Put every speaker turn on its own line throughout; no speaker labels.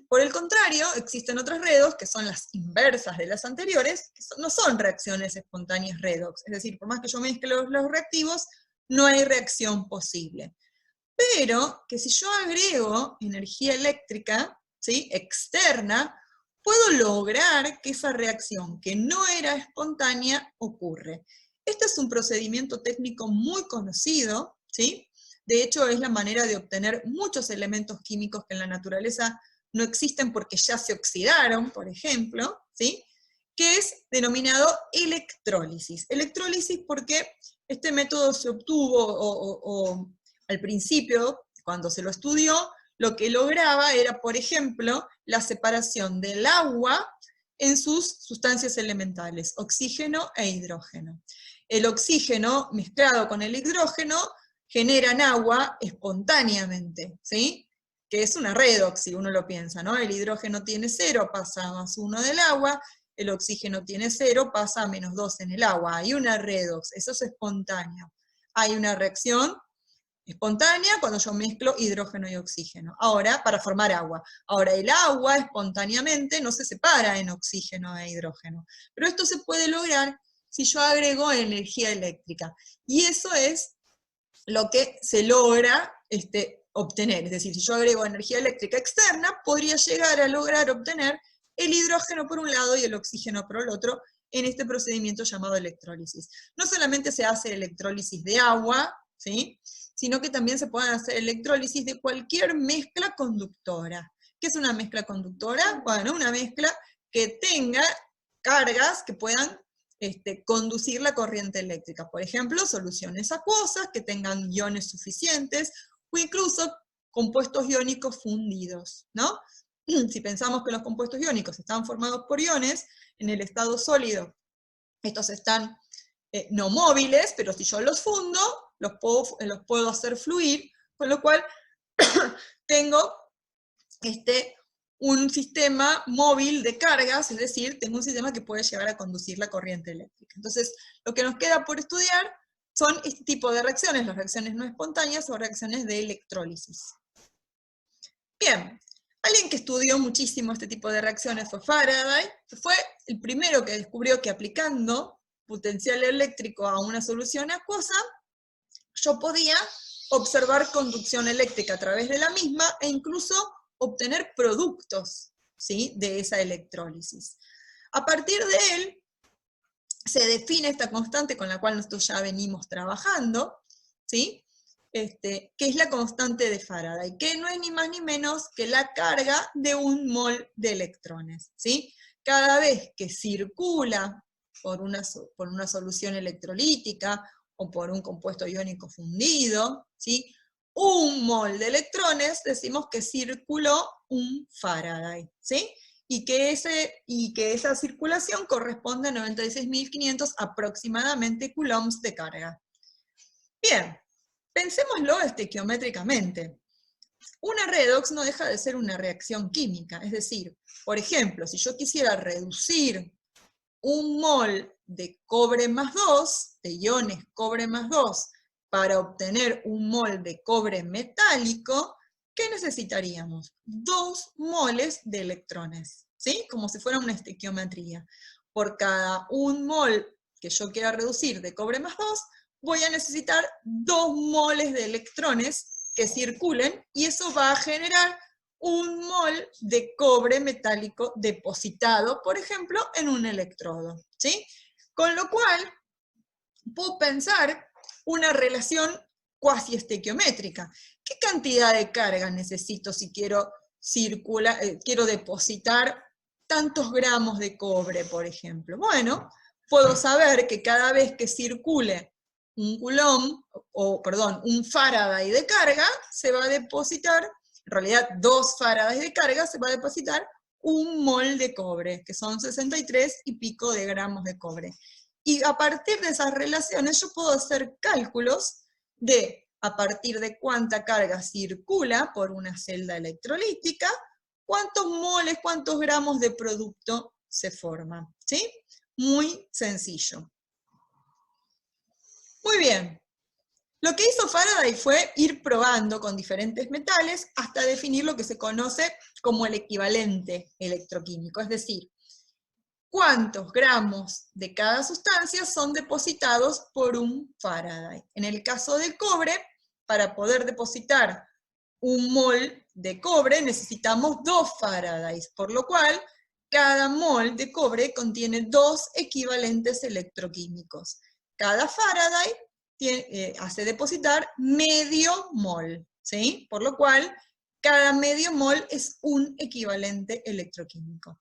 Por el contrario, existen otras redox, que son las inversas de las anteriores, que no son reacciones espontáneas redox. Es decir, por más que yo mezcle los reactivos, no hay reacción posible. Pero que si yo agrego energía eléctrica, ¿sí?, externa, puedo lograr que esa reacción, que no era espontánea, ocurre. Este es un procedimiento técnico muy conocido, ¿sí? De hecho, es la manera de obtener muchos elementos químicos que en la naturaleza no existen porque ya se oxidaron, por ejemplo, ¿sí?, que es denominado electrólisis. Electrólisis porque este método se obtuvo, al principio, cuando se lo estudió, lo que lograba era, por ejemplo, la separación del agua en sus sustancias elementales, oxígeno e hidrógeno. El oxígeno mezclado con el hidrógeno generan agua espontáneamente, ¿sí? Que es una redox, si uno lo piensa, ¿no? El hidrógeno tiene 0, pasa a +1 del agua, el oxígeno tiene 0, pasa a -2 en el agua. Hay una redox, eso es espontáneo. Hay una reacción espontánea cuando yo mezclo hidrógeno y oxígeno. Ahora, para formar agua. Ahora, el agua espontáneamente no se separa en oxígeno e hidrógeno. Pero esto se puede lograr si yo agrego energía eléctrica. Y eso es lo que se logra obtener. Es decir, si yo agrego energía eléctrica externa, podría llegar a lograr obtener el hidrógeno por un lado y el oxígeno por el otro, en este procedimiento llamado electrólisis. No solamente se hace electrólisis de agua, ¿sí?, sino que también se pueden hacer electrólisis de cualquier mezcla conductora. ¿Qué es una mezcla conductora? Bueno, una mezcla que tenga cargas que puedan conducir la corriente eléctrica. Por ejemplo, soluciones acuosas que tengan iones suficientes, o incluso compuestos iónicos fundidos, ¿no? Si pensamos que los compuestos iónicos están formados por iones, en el estado sólido, estos están no móviles, pero si yo los fundo, los puedo hacer fluir, con lo cual tengo un sistema móvil de cargas, es decir, tengo un sistema que puede llegar a conducir la corriente eléctrica. Entonces, lo que nos queda por estudiar son este tipo de reacciones, las reacciones no espontáneas o reacciones de electrólisis. Bien, alguien que estudió muchísimo este tipo de reacciones fue Faraday, que fue el primero que descubrió que aplicando potencial eléctrico a una solución acuosa, yo podía observar conducción eléctrica a través de la misma e incluso obtener productos, ¿sí?, de esa electrólisis. A partir de él, se define esta constante con la cual nosotros ya venimos trabajando, ¿sí?, que es la constante de Faraday, que no es ni más ni menos que la carga de un mol de electrones, ¿sí? Cada vez que circula por una solución electrolítica o por un compuesto iónico fundido, ¿sí?, un mol de electrones, decimos que circuló un Faraday, ¿sí? Y que esa circulación corresponde a 96.500 aproximadamente coulombs de carga. Bien, pensémoslo estequiométricamente. Una redox no deja de ser una reacción química, es decir, por ejemplo, si yo quisiera reducir un mol de cobre más 2, de iones cobre más 2, para obtener un mol de cobre metálico, ¿qué necesitaríamos? 2 moles de electrones, ¿sí? Como si fuera una estequiometría. Por cada 1 mol que yo quiera reducir de cobre más 2, voy a necesitar 2 moles de electrones que circulen, y eso va a generar 1 mol de cobre metálico depositado, por ejemplo, en un electrodo, ¿sí? Con lo cual, puedo pensar una relación cuasi estequiométrica. ¿Qué cantidad de carga necesito si quiero depositar tantos gramos de cobre, por ejemplo? Bueno, puedo saber que cada vez que circule un Faraday de carga, se va a depositar, en realidad 2 Faraday de carga, se va a depositar 1 mol de cobre, que son 63 y pico de gramos de cobre. Y a partir de esas relaciones yo puedo hacer cálculos de a partir de cuánta carga circula por una celda electrolítica, cuántos moles, cuántos gramos de producto se forman, ¿sí? Muy sencillo. Muy bien. Lo que hizo Faraday fue ir probando con diferentes metales hasta definir lo que se conoce como el equivalente electroquímico, es decir, cuántos gramos de cada sustancia son depositados por un Faraday. En el caso del cobre, para poder depositar un mol de cobre necesitamos 2 Faradays, por lo cual cada mol de cobre contiene 2 equivalentes electroquímicos. Cada Faraday hace depositar medio mol, ¿sí? Por lo cual cada medio mol es un equivalente electroquímico.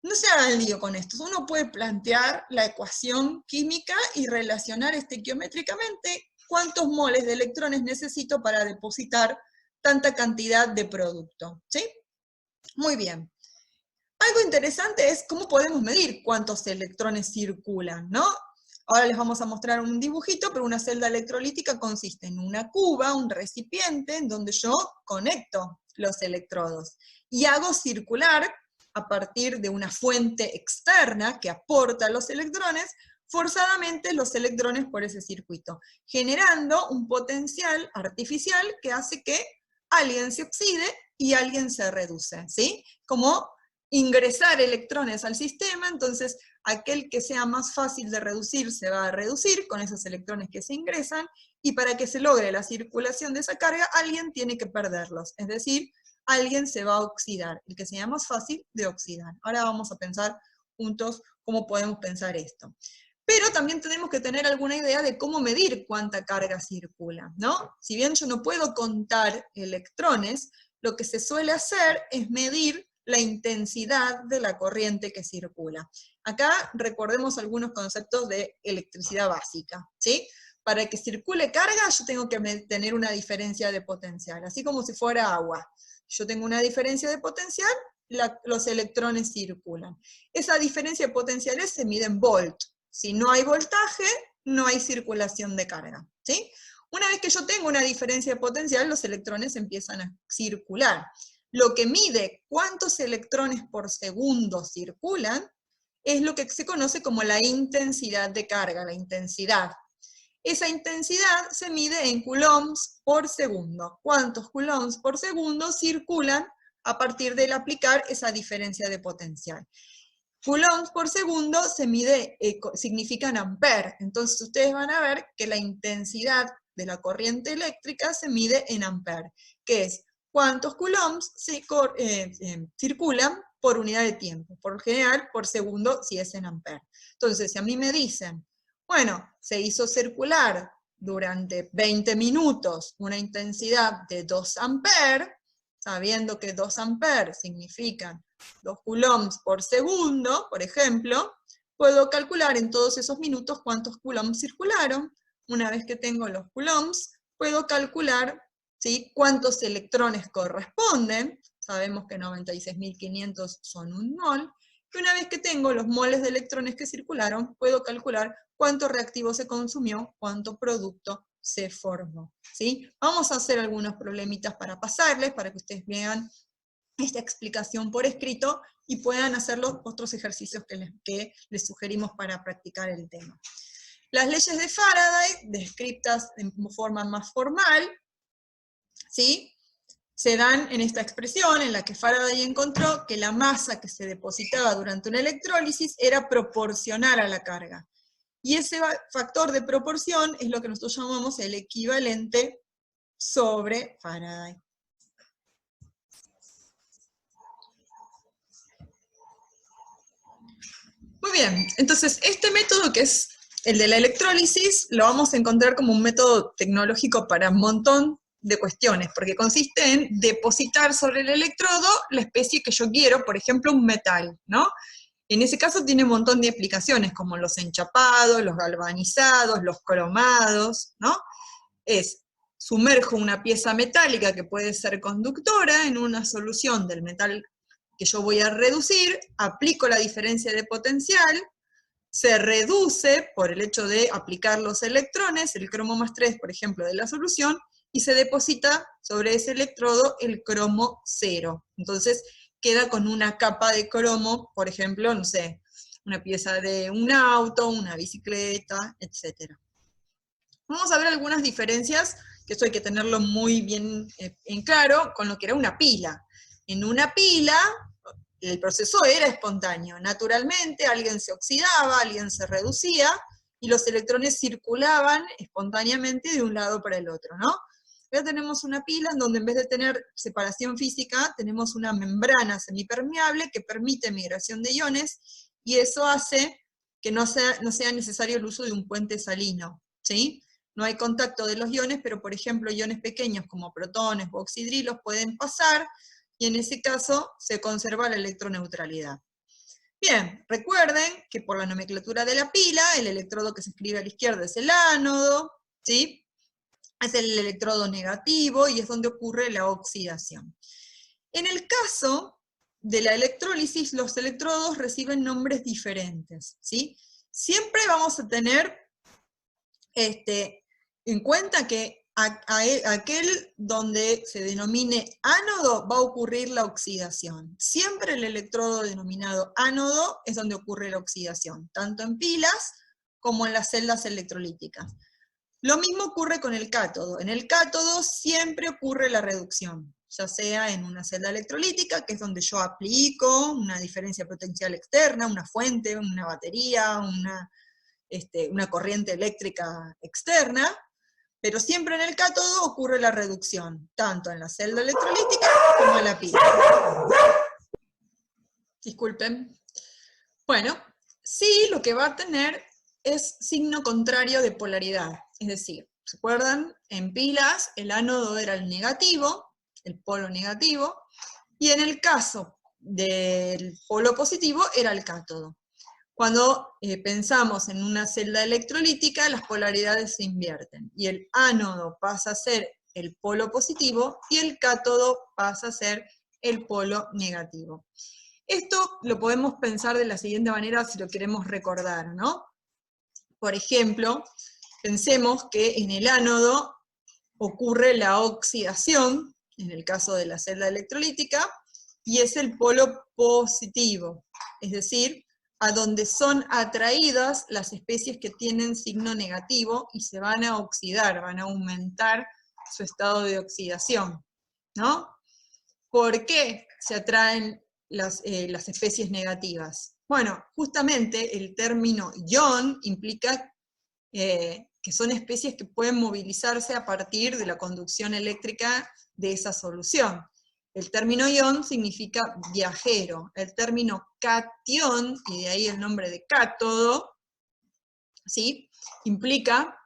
No se hagan lío con esto, uno puede plantear la ecuación química y relacionar estequiométricamente cuántos moles de electrones necesito para depositar tanta cantidad de producto, ¿sí? Muy bien. Algo interesante es cómo podemos medir cuántos electrones circulan, ¿no? Ahora les vamos a mostrar un dibujito, pero una celda electrolítica consiste en una cuba, un recipiente, en donde yo conecto los electrodos y hago circular a partir de una fuente externa que aporta los electrones, forzadamente los electrones por ese circuito, generando un potencial artificial que hace que alguien se oxide y alguien se reduce, ¿sí? Como ingresar electrones al sistema, entonces aquel que sea más fácil de reducir se va a reducir con esos electrones que se ingresan, y para que se logre la circulación de esa carga, alguien tiene que perderlos, es decir, alguien se va a oxidar, el que sea más fácil de oxidar. Ahora vamos a pensar juntos cómo podemos pensar esto. Pero también tenemos que tener alguna idea de cómo medir cuánta carga circula, ¿no? Si bien yo no puedo contar electrones, lo que se suele hacer es medir la intensidad de la corriente que circula. Acá recordemos algunos conceptos de electricidad básica, ¿sí? Para que circule carga yo tengo que tener una diferencia de potencial, así como si fuera agua. Yo tengo una diferencia de potencial, los electrones circulan. Esa diferencia de potenciales se mide en volt. Si no hay voltaje, no hay circulación de carga, ¿sí? Una vez que yo tengo una diferencia de potencial, los electrones empiezan a circular. Lo que mide cuántos electrones por segundo circulan es lo que se conoce como la intensidad de carga, la intensidad. Esa intensidad se mide en coulombs por segundo. ¿Cuántos coulombs por segundo circulan a partir del aplicar esa diferencia de potencial? Coulombs por segundo se mide, significan ampere. Entonces ustedes van a ver que la intensidad de la corriente eléctrica se mide en ampere, que es cuántos coulombs circulan por unidad de tiempo. Por lo general, por segundo, si es en ampere. Entonces, si a mí me dicen, bueno, se hizo circular durante 20 minutos una intensidad de 2 amperes, sabiendo que 2 amperes significan 2 coulombs por segundo, por ejemplo, puedo calcular en todos esos minutos cuántos coulombs circularon. Una vez que tengo los coulombs, puedo calcular, ¿sí?, cuántos electrones corresponden. Sabemos que 96.500 son un mol. Y una vez que tengo los moles de electrones que circularon, puedo calcular cuánto reactivo se consumió, cuánto producto se formó, ¿sí? Vamos a hacer algunos problemitas para pasarles, para que ustedes vean esta explicación por escrito y puedan hacer los otros ejercicios que les sugerimos para practicar el tema. Las leyes de Faraday, descritas de forma más formal, ¿sí?, se dan en esta expresión en la que Faraday encontró que la masa que se depositaba durante una electrólisis era proporcional a la carga. Y ese factor de proporción es lo que nosotros llamamos el equivalente sobre Faraday. Muy bien, entonces este método, que es el de la electrólisis, lo vamos a encontrar como un método tecnológico para un montón de cuestiones, porque consiste en depositar sobre el electrodo la especie que yo quiero, por ejemplo un metal, ¿no? En ese caso tiene un montón de aplicaciones, como los enchapados, los galvanizados, los cromados, ¿no? Sumerjo una pieza metálica que puede ser conductora en una solución del metal que yo voy a reducir, aplico la diferencia de potencial, se reduce por el hecho de aplicar los electrones, el cromo más 3, por ejemplo, de la solución, y se deposita sobre ese electrodo el cromo 0. Entonces queda con una capa de cromo, por ejemplo, no sé, una pieza de un auto, una bicicleta, etc. Vamos a ver algunas diferencias, que esto hay que tenerlo muy bien en claro, con lo que era una pila. En una pila, el proceso era espontáneo. Naturalmente, alguien se oxidaba, alguien se reducía, y los electrones circulaban espontáneamente de un lado para el otro, ¿no? Acá tenemos una pila en donde en vez de tener separación física, tenemos una membrana semipermeable que permite migración de iones, y eso hace que no sea necesario el uso de un puente salino, ¿sí? No hay contacto de los iones, pero por ejemplo iones pequeños como protones o oxidrilos pueden pasar, y en ese caso se conserva la electroneutralidad. Bien, recuerden que por la nomenclatura de la pila, el electrodo que se escribe a la izquierda es el ánodo, ¿sí? Es el electrodo negativo y es donde ocurre la oxidación. En el caso de la electrólisis, los electrodos reciben nombres diferentes, ¿sí? Siempre vamos a tener en cuenta que aquel donde se denomine ánodo va a ocurrir la oxidación. Siempre el electrodo denominado ánodo es donde ocurre la oxidación, tanto en pilas como en las celdas electrolíticas. Lo mismo ocurre con el cátodo. En el cátodo siempre ocurre la reducción, ya sea en una celda electrolítica, que es donde yo aplico una diferencia potencial externa, una fuente, una batería, una corriente eléctrica externa, pero siempre en el cátodo ocurre la reducción, tanto en la celda electrolítica como en la pila. Disculpen. Bueno, sí, lo que va a tener es signo contrario de polaridad, es decir, ¿se acuerdan? En pilas el ánodo era el negativo, el polo negativo, y en el caso del polo positivo era el cátodo. Cuando pensamos en una celda electrolítica, las polaridades se invierten, y el ánodo pasa a ser el polo positivo, y el cátodo pasa a ser el polo negativo. Esto lo podemos pensar de la siguiente manera si lo queremos recordar, ¿no? Por ejemplo, pensemos que en el ánodo ocurre la oxidación, en el caso de la celda electrolítica, y es el polo positivo, es decir, a donde son atraídas las especies que tienen signo negativo y se van a oxidar, van a aumentar su estado de oxidación, ¿no? ¿Por qué se atraen las especies negativas? Bueno, justamente el término ion implica que son especies que pueden movilizarse a partir de la conducción eléctrica de esa solución. El término ion significa viajero. El término catión, y de ahí el nombre de cátodo, ¿sí? Implica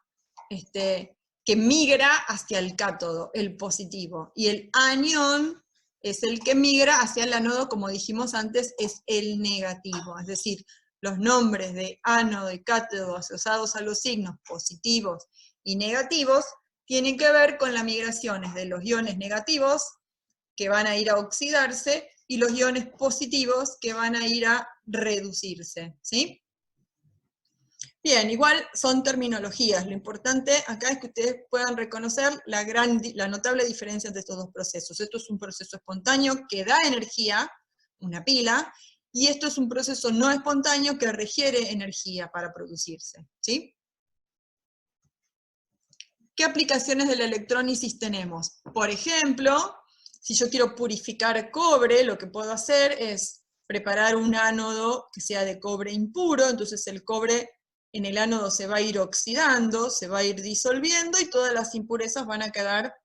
que migra hacia el cátodo, el positivo. Y el anión es el que migra hacia el ánodo, como dijimos antes, es el negativo. Es decir, los nombres de ánodo y cátodo asociados a los signos positivos y negativos tienen que ver con las migraciones de los iones negativos, que van a ir a oxidarse, y los iones positivos, que van a ir a reducirse, ¿sí? Bien, igual son terminologías. Lo importante acá es que ustedes puedan reconocer la notable diferencia entre estos dos procesos. Esto es un proceso espontáneo que da energía, una pila, y esto es un proceso no espontáneo que requiere energía para producirse, ¿sí? ¿Qué aplicaciones de la electrólisis tenemos? Por ejemplo, si yo quiero purificar cobre, lo que puedo hacer es preparar un ánodo que sea de cobre impuro, entonces el cobre en el ánodo se va a ir oxidando, se va a ir disolviendo, y todas las impurezas van a quedar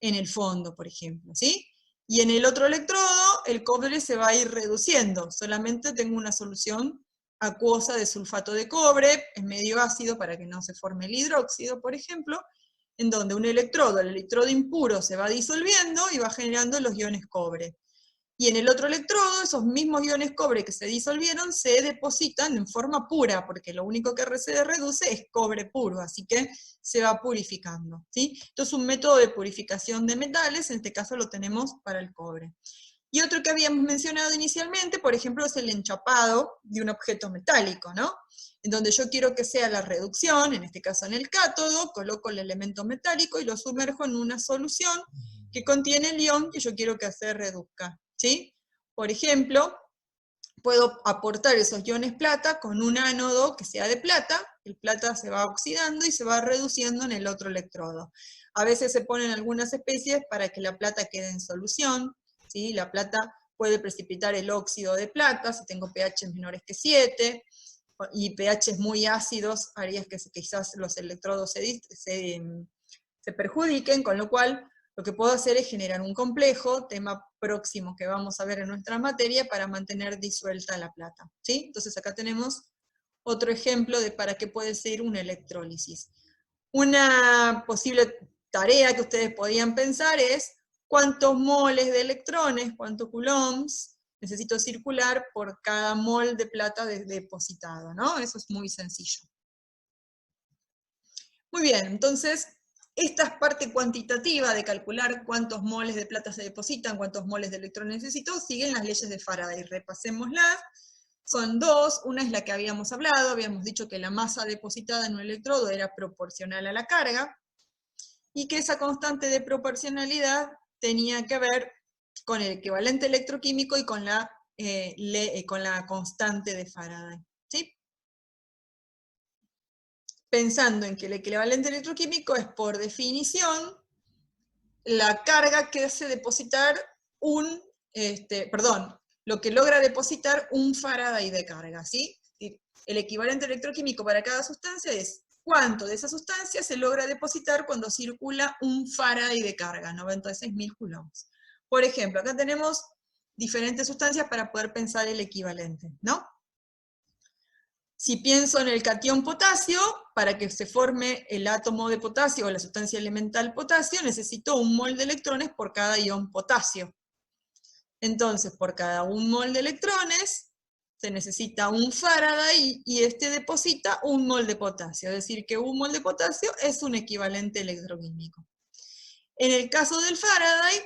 en el fondo, por ejemplo, ¿sí? Y en el otro electrodo, el cobre se va a ir reduciendo, solamente tengo una solución acuosa de sulfato de cobre, es medio ácido para que no se forme el hidróxido, por ejemplo, en donde el electrodo impuro se va disolviendo y va generando los iones cobre. Y en el otro electrodo, esos mismos iones cobre que se disolvieron se depositan en forma pura, porque lo único que se reduce es cobre puro, así que se va purificando, ¿sí? Esto es un método de purificación de metales, en este caso lo tenemos para el cobre. Y otro que habíamos mencionado inicialmente, por ejemplo, es el enchapado de un objeto metálico, ¿no? En donde yo quiero que sea la reducción, en este caso en el cátodo, coloco el elemento metálico y lo sumerjo en una solución que contiene el ion que yo quiero que se reduzca, ¿sí? Por ejemplo, puedo aportar esos iones plata con un ánodo que sea de plata, el plata se va oxidando y se va reduciendo en el otro electrodo. A veces se ponen algunas especies para que la plata quede en solución, ¿sí? La plata puede precipitar el óxido de plata, si tengo pH menores que 7, y pH muy ácidos haría que quizás los electrodos se perjudiquen, con lo cual lo que puedo hacer es generar un complejo, tema próximo que vamos a ver en nuestra materia, para mantener disuelta la plata, ¿sí? Entonces acá tenemos otro ejemplo de para qué puede ser una electrólisis. Una posible tarea que ustedes podían pensar es cuántos moles de electrones, cuántos coulombs necesito circular por cada mol de plata depositado, ¿no? Eso es muy sencillo. Muy bien, entonces, esta es parte cuantitativa de calcular cuántos moles de plata se depositan, cuántos moles de electrones necesito, siguen las leyes de Faraday. Repasémoslas. Son dos, una es la que habíamos hablado, habíamos dicho que la masa depositada en un electrodo era proporcional a la carga, y que esa constante de proporcionalidad tenía que ver con el equivalente electroquímico y con la constante de Faraday, ¿sí? Pensando en que el equivalente electroquímico es, por definición, la carga que hace depositar lo que logra depositar un Faraday de carga, ¿sí? El equivalente electroquímico para cada sustancia es cuánto de esa sustancia se logra depositar cuando circula un Faraday de carga, 96.000 coulombs. Por ejemplo, acá tenemos diferentes sustancias para poder pensar el equivalente, ¿no? Si pienso en el catión potasio, para que se forme el átomo de potasio o la sustancia elemental potasio, necesito un mol de electrones por cada ion potasio. Entonces, por cada un mol de electrones, se necesita un Faraday y este deposita un mol de potasio. Es decir, que un mol de potasio es un equivalente electroquímico. En el caso del Faraday,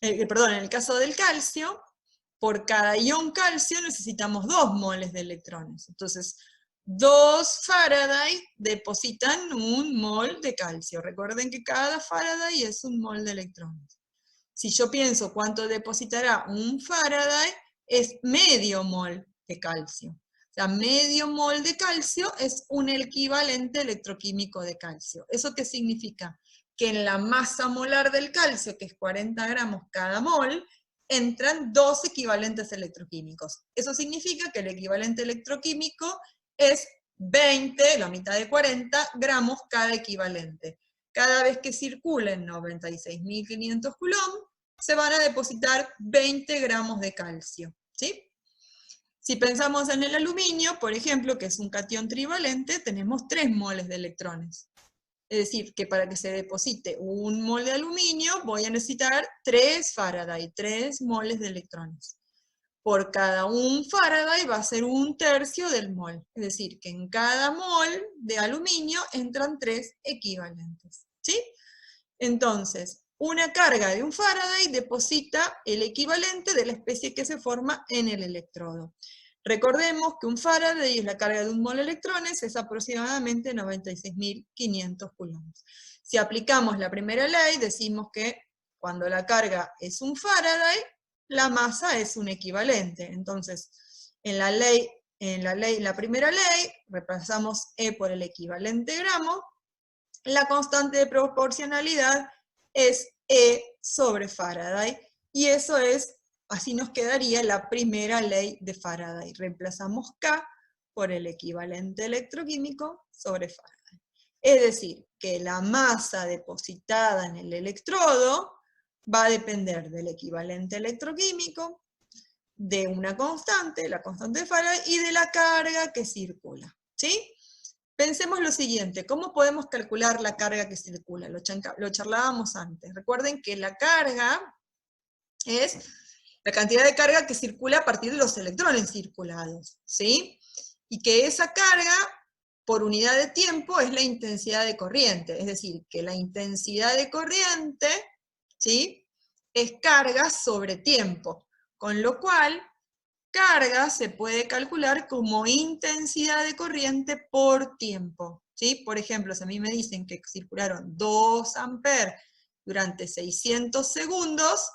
en el caso del calcio, por cada ion calcio necesitamos 2 moles de electrones. Entonces, 2 Faraday depositan un mol de calcio. Recuerden que cada Faraday es un mol de electrones. Si yo pienso cuánto depositará un Faraday, es medio mol de calcio. O sea, medio mol de calcio es un equivalente electroquímico de calcio. ¿Eso qué significa? Que en la masa molar del calcio, que es 40 gramos cada mol, entran 2 equivalentes electroquímicos. Eso significa que el equivalente electroquímico es 20, la mitad de 40 gramos cada equivalente. Cada vez que circulen 96.500 coulombs, se van a depositar 20 gramos de calcio, ¿sí? Si pensamos en el aluminio, por ejemplo, que es un catión trivalente, tenemos 3 moles de electrones. Es decir, que para que se deposite un mol de aluminio, voy a necesitar 3 Faraday, 3 moles de electrones. Por cada un Faraday va a ser 1/3 del mol. Es decir, que en cada mol de aluminio entran 3 equivalentes, ¿sí? Entonces, una carga de un Faraday deposita el equivalente de la especie que se forma en el electrodo. Recordemos que un Faraday es la carga de un mol de electrones, es aproximadamente 96.500 coulombs. Si aplicamos la primera ley, decimos que cuando la carga es un Faraday, la masa es un equivalente. Entonces, en la primera ley, reemplazamos E por el equivalente gramo. La constante de proporcionalidad es E sobre Faraday, y eso es, así nos quedaría la primera ley de Faraday. Reemplazamos K por el equivalente electroquímico sobre Faraday. Es decir, que la masa depositada en el electrodo va a depender del equivalente electroquímico, de una constante, la constante de Faraday, y de la carga que circula, ¿sí? Pensemos lo siguiente, ¿cómo podemos calcular la carga que circula? Lo charlábamos antes. Recuerden que la carga es la cantidad de carga que circula a partir de los electrones circulados, ¿sí? Y que esa carga, por unidad de tiempo, es la intensidad de corriente. Es decir, que la intensidad de corriente, ¿sí?, es carga sobre tiempo. Con lo cual, carga se puede calcular como intensidad de corriente por tiempo, ¿sí? Por ejemplo, si a mí me dicen que circularon 2 amperes durante 600 segundos,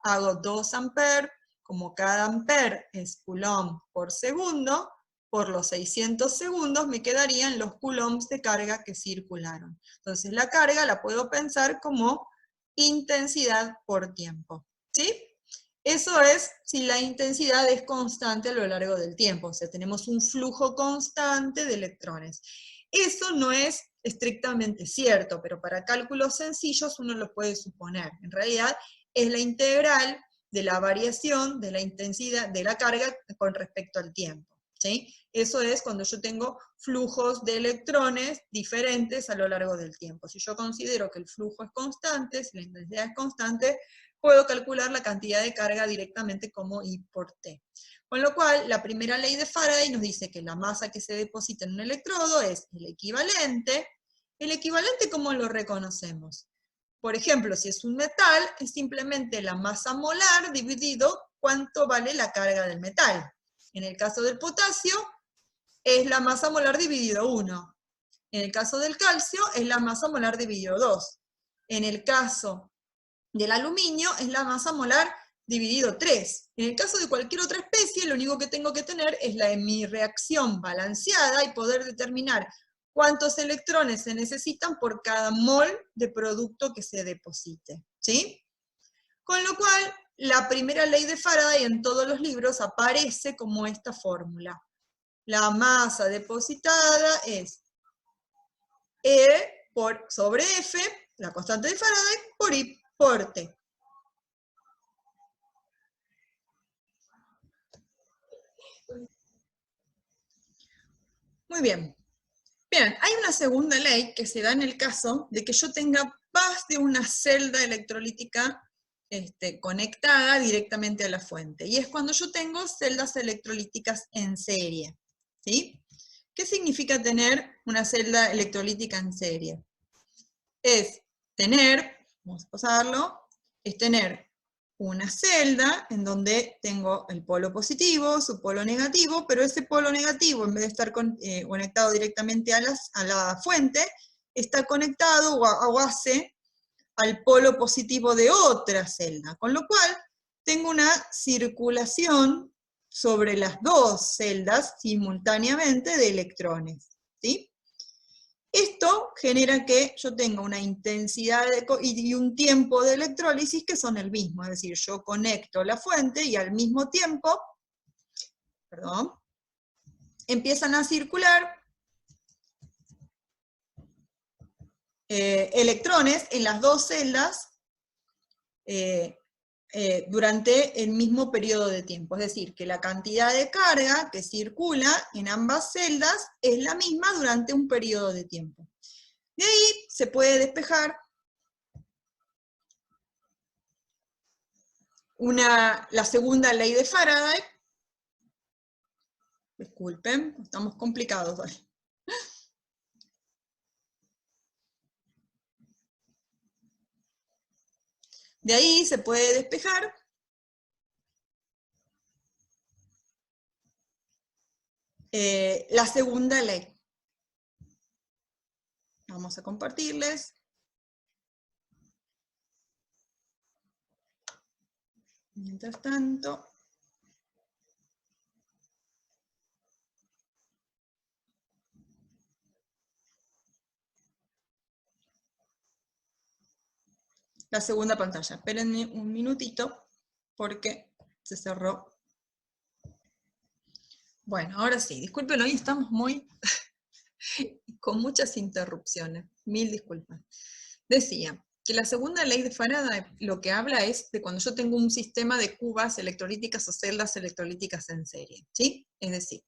hago 2 amperes como cada ampere es coulomb por segundo, por los 600 segundos me quedarían los coulombs de carga que circularon. Entonces la carga la puedo pensar como intensidad por tiempo, ¿sí? Eso es si la intensidad es constante a lo largo del tiempo, o sea, tenemos un flujo constante de electrones. Eso no es estrictamente cierto, pero para cálculos sencillos uno lo puede suponer. En realidad es la integral de la variación de la intensidad de la carga con respecto al tiempo, ¿sí? Eso es cuando yo tengo flujos de electrones diferentes a lo largo del tiempo. Si yo considero que el flujo es constante, si la intensidad es constante, puedo calcular la cantidad de carga directamente como I por T. Con lo cual, la primera ley de Faraday nos dice que la masa que se deposita en un electrodo es el equivalente. ¿El equivalente cómo lo reconocemos? Por ejemplo, si es un metal, es simplemente la masa molar dividido cuánto vale la carga del metal. En el caso del potasio, es la masa molar dividido 1. En el caso del calcio, es la masa molar dividido 2. En el caso del aluminio, es la masa molar dividido 3. En el caso de cualquier otra especie, lo único que tengo que tener es mi reacción balanceada y poder determinar cuántos electrones se necesitan por cada mol de producto que se deposite, ¿sí? Con lo cual, la primera ley de Faraday en todos los libros aparece como esta fórmula. La masa depositada es E sobre F, la constante de Faraday, por I por T. Muy bien. Bien, hay una segunda ley que se da en el caso de que yo tenga más de una celda electrolítica conectada directamente a la fuente. Y es cuando yo tengo celdas electrolíticas en serie, ¿sí? ¿Qué significa tener una celda electrolítica en serie? Es tener, vamos a pasarlo, es tener una celda en donde tengo el polo positivo, su polo negativo, pero ese polo negativo, en vez de estar conectado directamente a la fuente, está conectado o hace al polo positivo de otra celda, con lo cual tengo una circulación sobre las dos celdas simultáneamente de electrones, ¿sí? Esto genera que yo tenga una intensidad y un tiempo de electrólisis que son el mismo, es decir, yo conecto la fuente y al mismo tiempo, empiezan a circular electrones en las dos celdas durante el mismo periodo de tiempo. Es decir, que la cantidad de carga que circula en ambas celdas es la misma durante un periodo de tiempo. De ahí se puede despejar la segunda ley de Faraday. Disculpen, estamos complicados hoy. De ahí se puede despejar la segunda ley. Vamos a compartirles. Mientras tanto, la segunda pantalla. Espérenme un minutito porque se cerró. Bueno, ahora sí, disculpen, hoy estamos con muchas interrupciones. Mil disculpas. Decía que la segunda ley de Faraday lo que habla es de cuando yo tengo un sistema de cubas electrolíticas o celdas electrolíticas en serie, ¿sí? Es decir,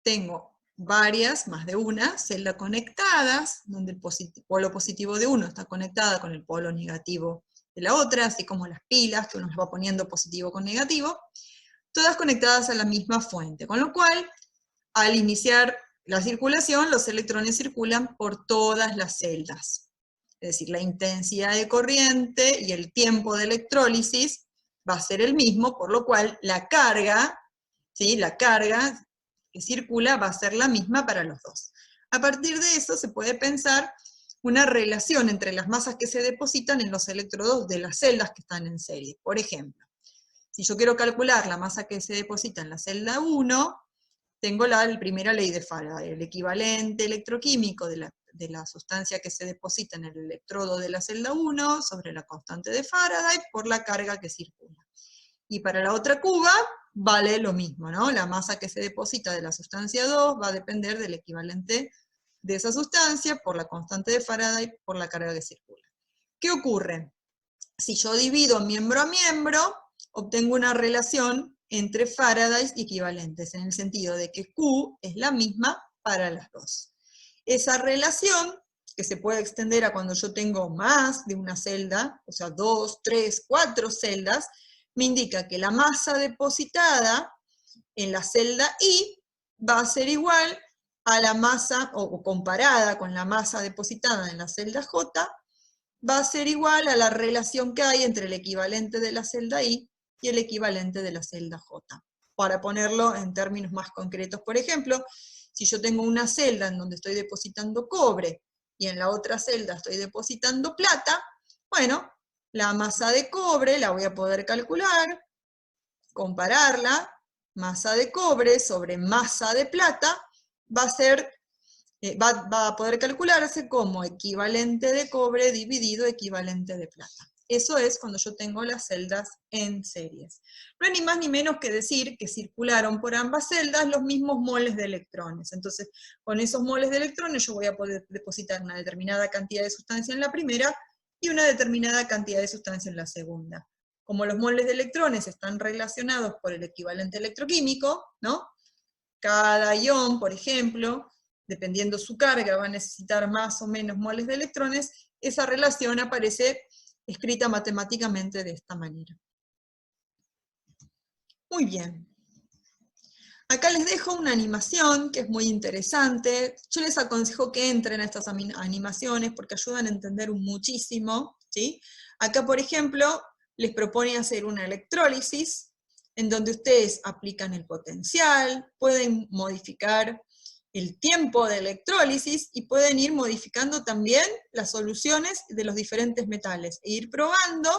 tengo varias, más de una, celdas conectadas, donde el polo positivo de uno está conectada con el polo negativo de la otra, así como las pilas, que uno les va poniendo positivo con negativo, todas conectadas a la misma fuente, con lo cual, al iniciar la circulación, los electrones circulan por todas las celdas. Es decir, la intensidad de corriente y el tiempo de electrólisis va a ser el mismo, por lo cual la carga, ¿sí? La carga que circula va a ser la misma para los dos. A partir de eso se puede pensar una relación entre las masas que se depositan en los electrodos de las celdas que están en serie. Por ejemplo, Si yo quiero calcular la masa que se deposita en la celda 1, tengo la primera ley de Faraday, el equivalente electroquímico de la sustancia que se deposita en el electrodo de la celda 1 sobre la constante de Faraday por la carga que circula. Y para la otra cuba vale lo mismo, ¿no? La masa que se deposita de la sustancia 2 va a depender del equivalente de esa sustancia por la constante de Faraday por la carga que circula. ¿Qué ocurre? Si yo divido miembro a miembro, obtengo una relación entre Faradays equivalentes, en el sentido de que Q es la misma para las dos. Esa relación, que se puede extender a cuando yo tengo más de una celda, o sea, 2, 3, 4 celdas, me indica que la masa depositada en la celda I va a ser igual a la masa, o comparada con la masa depositada en la celda J, va a ser igual a la relación que hay entre el equivalente de la celda I y el equivalente de la celda J. Para ponerlo en términos más concretos, por ejemplo, si yo tengo una celda en donde estoy depositando cobre y en la otra celda estoy depositando plata, bueno, la masa de cobre la voy a poder calcular, compararla, masa de cobre sobre masa de plata, va a ser va a poder calcularse como equivalente de cobre dividido equivalente de plata. Eso es cuando yo tengo las celdas en series. No hay ni más ni menos que decir que circularon por ambas celdas los mismos moles de electrones. Entonces, con esos moles de electrones yo voy a poder depositar una determinada cantidad de sustancia en la primera y una determinada cantidad de sustancia en la segunda. Como los moles de electrones están relacionados por el equivalente electroquímico, ¿no? Cada ion, por ejemplo, dependiendo su carga, va a necesitar más o menos moles de electrones, esa relación aparece escrita matemáticamente de esta manera. Muy bien. Acá les dejo una animación que es muy interesante. Yo les aconsejo que entren a estas animaciones porque ayudan a entender muchísimo, ¿sí? Acá, por ejemplo, les propone hacer una electrólisis en donde ustedes aplican el potencial, pueden modificar el tiempo de electrólisis y pueden ir modificando también las soluciones de los diferentes metales e ir probando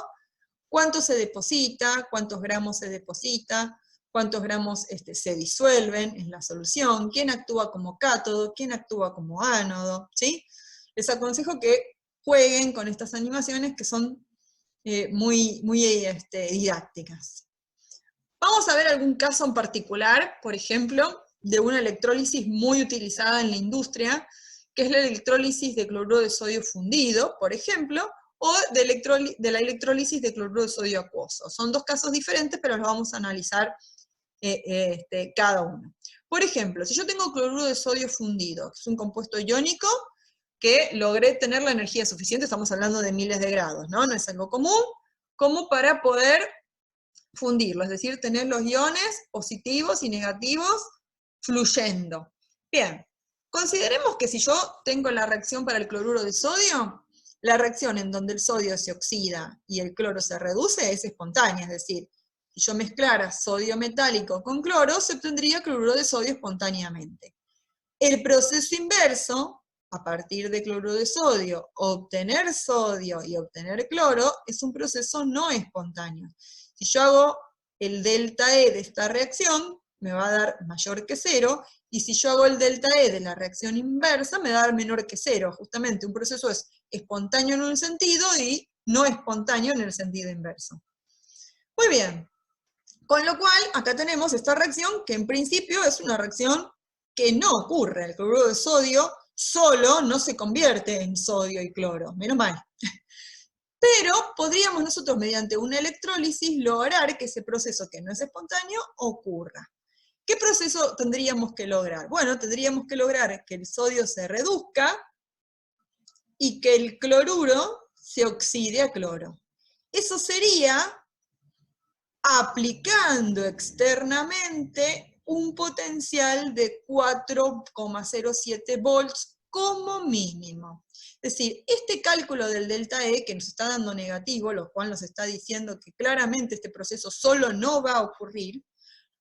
cuánto se deposita, cuántos gramos se deposita, cuántos gramos se disuelven en la solución, quién actúa como cátodo, quién actúa como ánodo, ¿sí? Les aconsejo que jueguen con estas animaciones que son muy didácticas. Vamos a ver algún caso en particular, por ejemplo, de una electrólisis muy utilizada en la industria, que es la electrólisis de cloruro de sodio fundido, por ejemplo, o de la electrólisis de cloruro de sodio acuoso. Son dos casos diferentes, pero los vamos a analizar cada uno. Por ejemplo, si yo tengo cloruro de sodio fundido, que es un compuesto iónico que logré tener la energía suficiente, estamos hablando de miles de grados, ¿no? No es algo común, como para poder fundirlo, es decir, tener los iones positivos y negativos fluyendo. Bien, consideremos que si yo tengo la reacción para el cloruro de sodio, la reacción en donde el sodio se oxida y el cloro se reduce es espontánea, es decir, si yo mezclara sodio metálico con cloro, se obtendría cloruro de sodio espontáneamente. El proceso inverso, a partir de cloruro de sodio, obtener sodio y obtener cloro, es un proceso no espontáneo. Si yo hago el delta E de esta reacción, me va a dar mayor que 0, y si yo hago el delta E de la reacción inversa, me va a dar menor que 0. Justamente un proceso es espontáneo en un sentido y no espontáneo en el sentido inverso. Muy bien. Con lo cual, acá tenemos esta reacción que en principio es una reacción que no ocurre. El cloruro de sodio solo no se convierte en sodio y cloro, menos mal. Pero podríamos nosotros, mediante una electrólisis, lograr que ese proceso que no es espontáneo ocurra. ¿Qué proceso tendríamos que lograr? Bueno, tendríamos que lograr que el sodio se reduzca y que el cloruro se oxide a cloro. Eso sería aplicando externamente un potencial de 4,07 volts como mínimo. Es decir, este cálculo del delta E, que nos está dando negativo, lo cual nos está diciendo que claramente este proceso solo no va a ocurrir,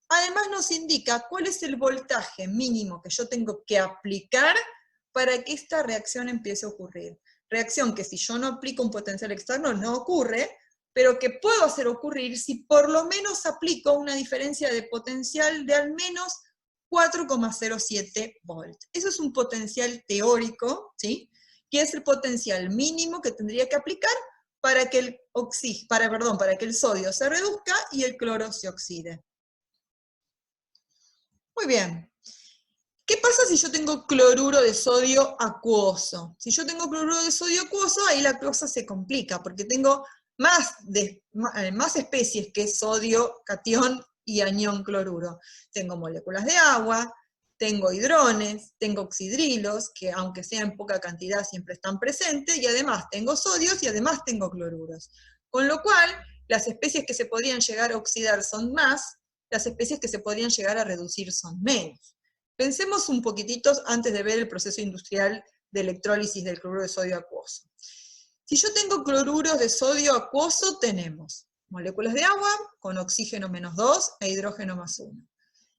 además nos indica cuál es el voltaje mínimo que yo tengo que aplicar para que esta reacción empiece a ocurrir. Reacción que si yo no aplico un potencial externo no ocurre, pero que puedo hacer ocurrir si por lo menos aplico una diferencia de potencial de al menos 4,07 volts. Eso es un potencial teórico, ¿sí? Que es el potencial mínimo que tendría que aplicar para que para que el sodio se reduzca y el cloro se oxide. Muy bien. ¿Qué pasa si yo tengo cloruro de sodio acuoso? Si yo tengo cloruro de sodio acuoso, ahí la cosa se complica, porque tengo más especies que sodio, catión y anión cloruro. Tengo moléculas de agua, tengo hidrones, tengo oxidrilos, que aunque sea en poca cantidad siempre están presentes, y además tengo sodios y además tengo cloruros. Con lo cual, las especies que se podrían llegar a oxidar son más, las especies que se podrían llegar a reducir son menos. Pensemos un poquitito antes de ver el proceso industrial de electrólisis del cloruro de sodio acuoso. Si yo tengo cloruros de sodio acuoso, tenemos moléculas de agua con oxígeno -2 e hidrógeno +1.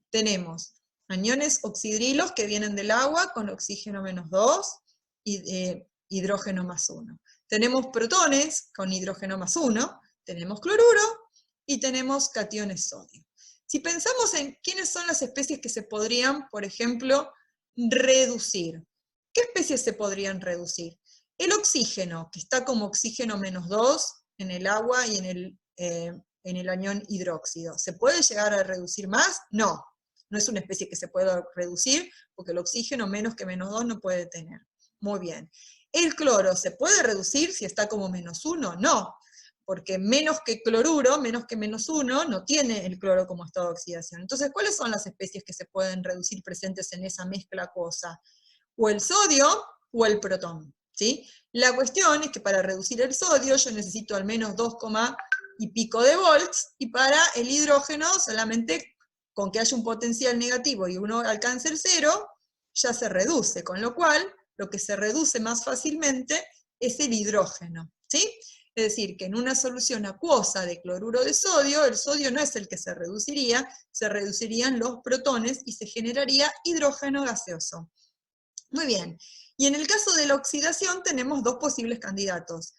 Tenemos aniones oxidrilos que vienen del agua con oxígeno -2 y hidrógeno +1. Tenemos protones con hidrógeno +1, tenemos cloruro y tenemos cationes sodio. Si pensamos en quiénes son las especies que se podrían, por ejemplo, reducir. ¿Qué especies se podrían reducir? El oxígeno, que está como oxígeno -2 en el agua y en el anión hidróxido. ¿Se puede llegar a reducir más? No. No es una especie que se pueda reducir, porque el oxígeno menos que -2 no puede tener. Muy bien. ¿El cloro se puede reducir si está como -1? No. Porque menos que cloruro, menos que -1, no tiene el cloro como estado de oxidación. Entonces, ¿cuáles son las especies que se pueden reducir presentes en esa mezcla acuosa? O el sodio o el protón, ¿sí? La cuestión es que para reducir el sodio yo necesito al menos 2, y pico de volts, y para el hidrógeno solamente con que haya un potencial negativo y uno alcance el 0, ya se reduce, con lo cual lo que se reduce más fácilmente es el hidrógeno, ¿sí? Es decir, que en una solución acuosa de cloruro de sodio, el sodio no es el que se reducirían los protones y se generaría hidrógeno gaseoso. Muy bien, y en el caso de la oxidación tenemos dos posibles candidatos.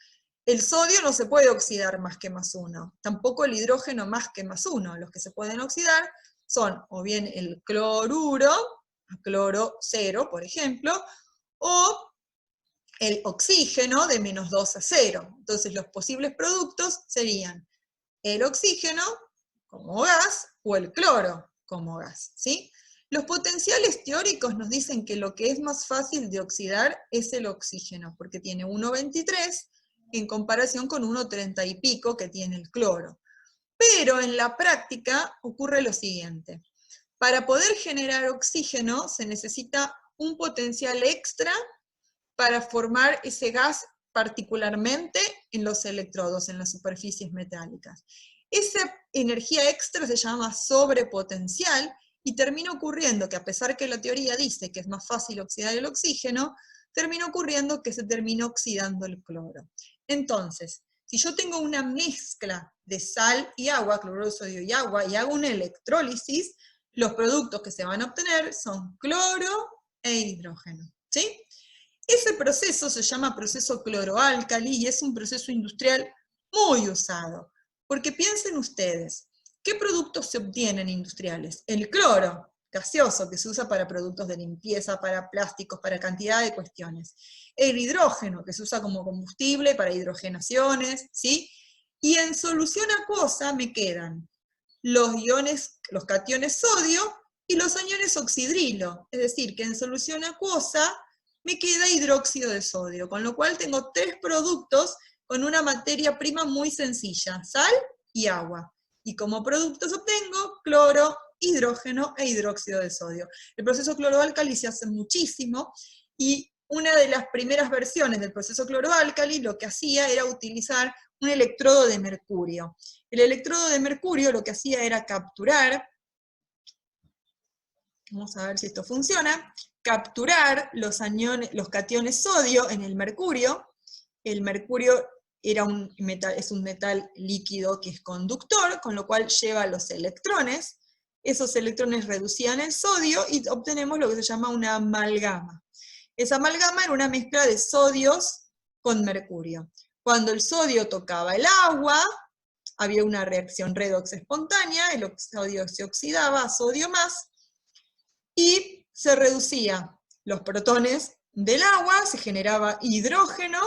El sodio no se puede oxidar más que +1, tampoco el hidrógeno más que +1. Los que se pueden oxidar son o bien el cloruro, a cloro 0, por ejemplo, o el oxígeno de -2 a 0. Entonces los posibles productos serían el oxígeno como gas o el cloro como gas, ¿sí? Los potenciales teóricos nos dicen que lo que es más fácil de oxidar es el oxígeno, porque tiene 1,23 en comparación con 1,30 y pico que tiene el cloro. Pero en la práctica ocurre lo siguiente. Para poder generar oxígeno se necesita un potencial extra para formar ese gas particularmente en los electrodos, en las superficies metálicas. Esa energía extra se llama sobrepotencial y termina ocurriendo que a pesar que la teoría dice que es más fácil oxidar el oxígeno, termina ocurriendo que se termina oxidando el cloro. Entonces, si yo tengo una mezcla de sal y agua, cloruro de sodio y agua, y hago una electrólisis, los productos que se van a obtener son cloro e hidrógeno, ¿sí? Ese proceso se llama proceso cloroálcali y es un proceso industrial muy usado. Porque piensen ustedes, ¿qué productos se obtienen industriales? El cloro gaseoso, que se usa para productos de limpieza, para plásticos, para cantidad de cuestiones. El hidrógeno, que se usa como combustible para hidrogenaciones, ¿sí? Y en solución acuosa me quedan los iones, los cationes sodio y los aniones oxidrilo. Es decir, que en solución acuosa me queda hidróxido de sodio, con lo cual tengo tres productos con una materia prima muy sencilla, sal y agua. Y como productos obtengo cloro, hidrógeno e hidróxido de sodio. El proceso cloroálcali se hace muchísimo, y una de las primeras versiones del proceso cloroálcali lo que hacía era utilizar un electrodo de mercurio. El electrodo de mercurio lo que hacía era capturar, vamos a ver si esto funciona, capturar los cationes sodio en el mercurio. El mercurio es un metal líquido que es conductor, con lo cual lleva los electrones. Esos electrones reducían el sodio y obtenemos lo que se llama una amalgama. Esa amalgama era una mezcla de sodios con mercurio. Cuando el sodio tocaba el agua, había una reacción redox espontánea, el sodio se oxidaba a sodio más, y se reducía los protones del agua, se generaba hidrógeno,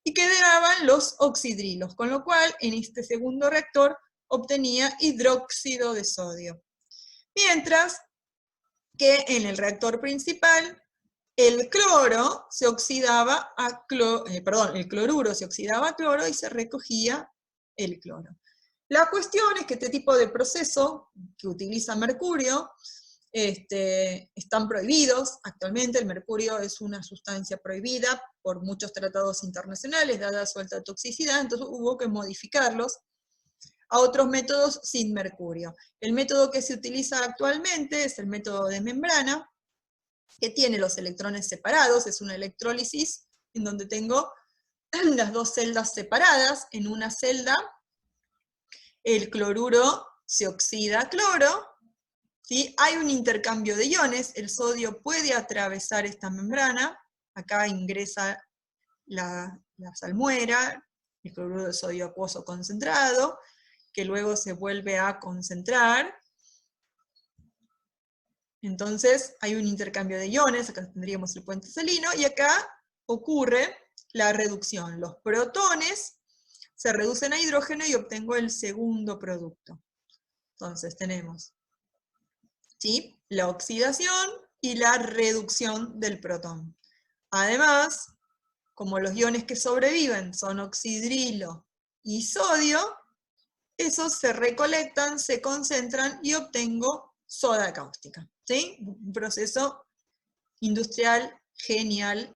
y quedaban los oxidrilos, con lo cual en este segundo reactor obtenía hidróxido de sodio. Mientras que en el reactor principal, el cloro se oxidaba a el cloruro se oxidaba a cloro y se recogía el cloro. La cuestión es que este tipo de proceso que utiliza mercurio están prohibidos actualmente. El mercurio es una sustancia prohibida por muchos tratados internacionales, dada su alta toxicidad, entonces hubo que modificarlos a otros métodos sin mercurio. El método que se utiliza actualmente es el método de membrana, que tiene los electrones separados, es una electrólisis en donde tengo las dos celdas separadas. En una celda el cloruro se oxida a cloro, ¿sí? Hay un intercambio de iones, el sodio puede atravesar esta membrana, acá ingresa la salmuera, el cloruro de sodio acuoso concentrado, que luego se vuelve a concentrar. Entonces hay un intercambio de iones, acá tendríamos el puente salino, y acá ocurre la reducción. Los protones se reducen a hidrógeno y obtengo el segundo producto. Entonces tenemos, ¿sí?, la oxidación y la reducción del protón. Además, como los iones que sobreviven son oxidrilo y sodio, esos se recolectan, se concentran y obtengo soda cáustica, ¿sí? Un proceso industrial genial